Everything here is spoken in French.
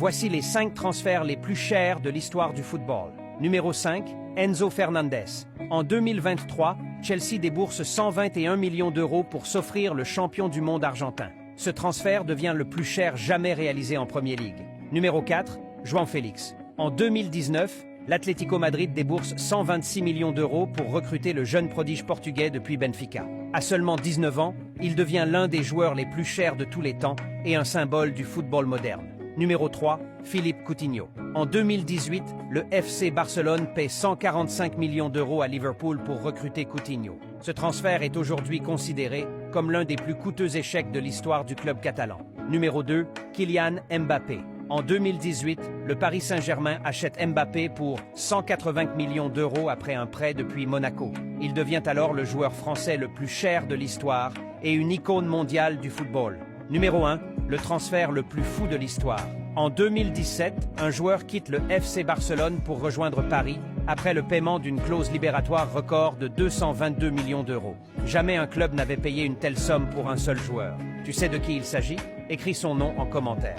Voici les 5 transferts les plus chers de l'histoire du football. Numéro 5, Enzo Fernandez. En 2023, Chelsea débourse 121 millions d'euros pour s'offrir le champion du monde argentin. Ce transfert devient le plus cher jamais réalisé en Premier League. Numéro 4, João Félix. En 2019, l'Atlético Madrid débourse 126 millions d'euros pour recruter le jeune prodige portugais depuis Benfica. À seulement 19 ans, il devient l'un des joueurs les plus chers de tous les temps et un symbole du football moderne. Numéro 3, Philippe Coutinho. En 2018, le FC Barcelone paie 145 millions d'euros à Liverpool pour recruter Coutinho. Ce transfert est aujourd'hui considéré comme l'un des plus coûteux échecs de l'histoire du club catalan. Numéro 2, Kylian Mbappé. En 2018, le Paris Saint-Germain achète Mbappé pour 180 millions d'euros après un prêt depuis Monaco. Il devient alors le joueur français le plus cher de l'histoire et une icône mondiale du football. Numéro 1, le transfert le plus fou de l'histoire. En 2017, un joueur quitte le FC Barcelone pour rejoindre Paris après le paiement d'une clause libératoire record de 222 millions d'euros. Jamais un club n'avait payé une telle somme pour un seul joueur. Tu sais de qui il s'agit? Écris son nom en commentaire.